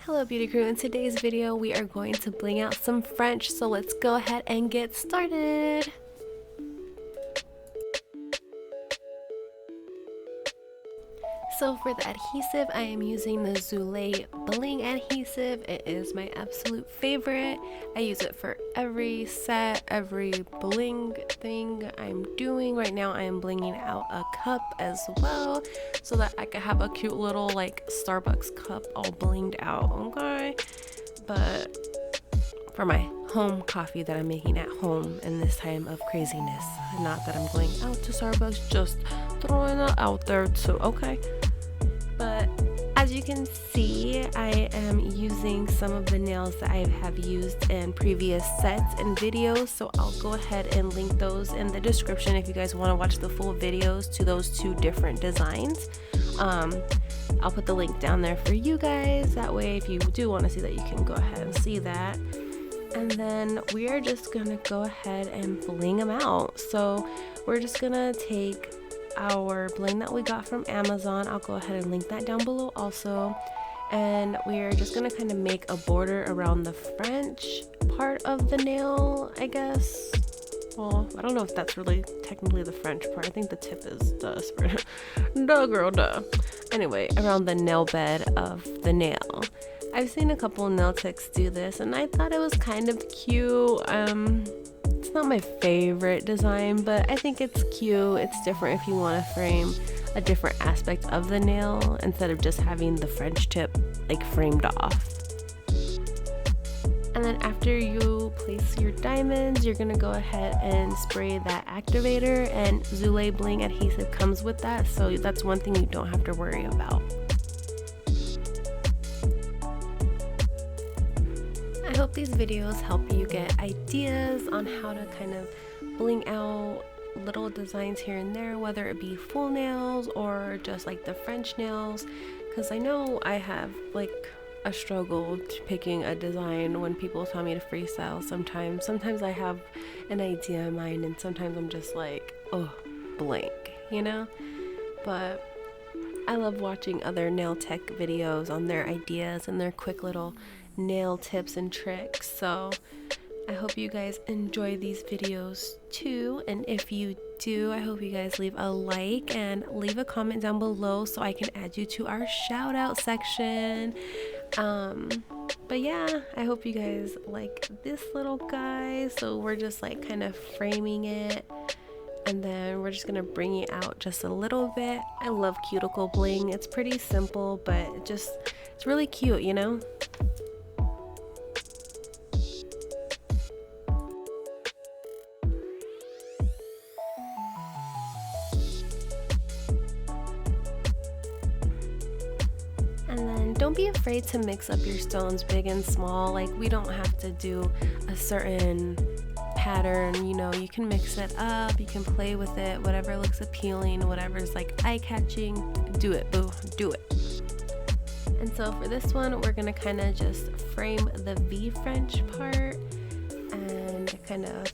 Hello beauty crew, in today's video we are going to bling out some French, so let's go ahead and get started. So for the adhesive, I am using the Zulay bling adhesive. It is my absolute favorite. I use it for every set, every bling thing I'm doing. Right now I am blinging out a cup as well, so that I could have a cute little like Starbucks cup all blinged out, okay? But for my home coffee that I'm making at home in this time of craziness. Not that I'm going out to Starbucks, just throwing it out there too, okay? But as you can see, I am using some of the nails that I have used in previous sets and videos, so I'll go ahead and link those in the description if you guys want to watch the full videos to those two different designs. I'll put the link down there for you guys, that way if you do want to see that, you can go ahead and see that. And then we are just gonna go ahead and bling them out. So we're just gonna take our bling that we got from Amazon. I'll go ahead and link that down below also, and we're just gonna kind of make a border around the French part of the nail, I guess. Well, I don't know if that's really technically the French part. I think the tip is the duh girl duh. Anyway, around the nail bed of the nail. I've seen a couple nail techs do this and I thought it was kind of cute. It's not my favorite design, but I think it's cute. It's different if you want to frame a different aspect of the nail instead of just having the French tip like framed off. And then after you place your diamonds, you're gonna go ahead and spray that activator, and Zulay bling adhesive comes with that, so that's one thing you don't have to worry about. I hope these videos help you get ideas on how to kind of bling out little designs here and there, whether it be full nails or just like the French nails, because I know I have like a struggle picking a design when people tell me to freestyle. Sometimes I have an idea in mind and sometimes I'm just like, oh, blank, you know? But I love watching other nail tech videos on their ideas and their quick little nail tips and tricks. So I hope you guys enjoy these videos too, and if you do, I hope you guys leave a like and leave a comment down below so I can add you to our shout out section. But yeah, I hope you guys like this little guy. So we're just like kind of framing it, and then we're just gonna bring it out just a little bit. I love cuticle bling. It's pretty simple, but it's really cute, you know? And then don't be afraid to mix up your stones big and small. Like, we don't have to do a certain pattern, you know, you can mix it up, you can play with it, whatever looks appealing, whatever's like eye-catching, do it, boo, do it. And so for this one, we're gonna kind of just frame the V French part and kind of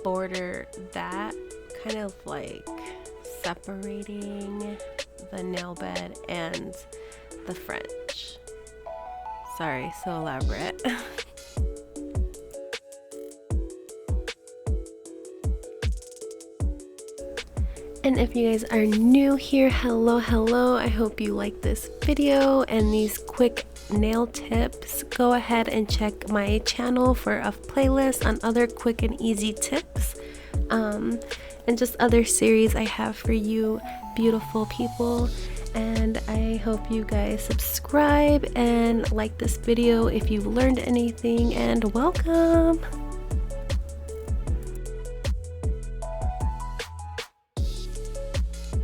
border that, kind of like separating the nail bed and the French. Sorry, so elaborate. And if you guys are new here, hello, I hope you like this video and these quick nail tips. Go ahead and check my channel for a playlist on other quick and easy tips, and just other series I have for you beautiful people. And I hope you guys subscribe and like this video if you've learned anything, and welcome!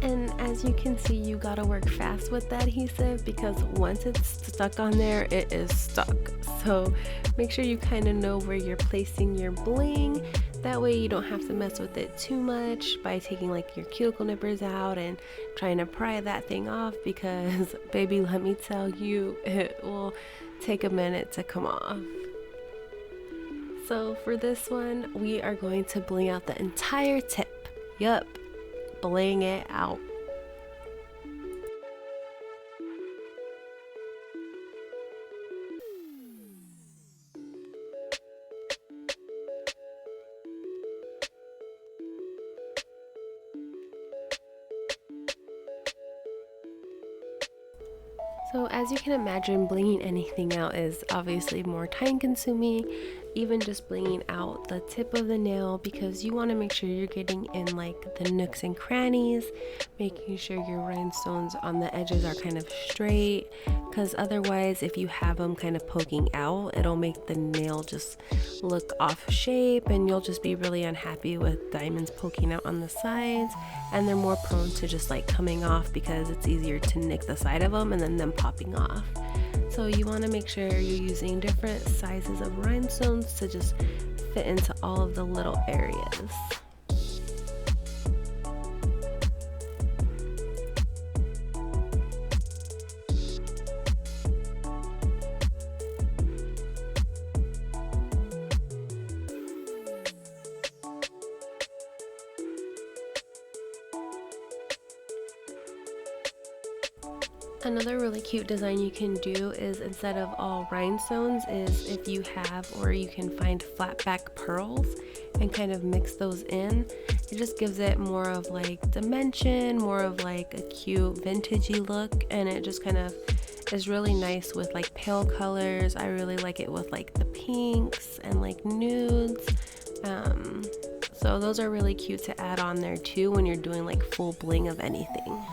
And as you can see, you gotta work fast with the adhesive because once it's stuck on there, it is stuck. So make sure you kind of know where you're placing your bling. That way you don't have to mess with it too much by taking like your cuticle nippers out and trying to pry that thing off, because baby, let me tell you, it will take a minute to come off. So for this one, we are going to bling out the entire tip. Yup, bling it out. So as you can imagine, blinging anything out is obviously more time consuming, even just blinging out the tip of the nail, because you want to make sure you're getting in like the nooks and crannies, making sure your rhinestones on the edges are kind of straight, because otherwise if you have them kind of poking out, it'll make the nail just look off shape and you'll just be really unhappy with diamonds poking out on the sides, and they're more prone to just like coming off because it's easier to nick the side of them and then them popping off. So you want to make sure you're using different sizes of rhinestones to just fit into all of the little areas. Another really cute design you can do is, instead of all rhinestones, is if you have or you can find flat back pearls and kind of mix those in. It just gives it more of like dimension, more of like a cute vintagey look, and it just kind of is really nice with like pale colors. I really like it with like the pinks and like nudes. So those are really cute to add on there too when you're doing like full bling of anything.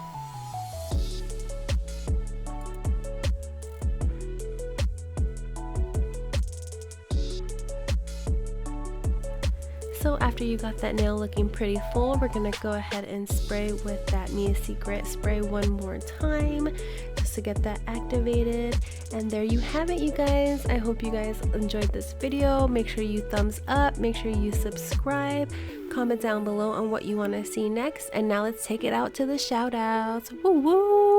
So after you got that nail looking pretty full, we're gonna go ahead and spray with that Me a Secret spray one more time just to get that activated. And there you have it, you guys. I hope you guys enjoyed this video. Make sure you thumbs up, make sure you subscribe, comment down below on what you want to see next. And now let's take it out to the shout outs. Woo woo!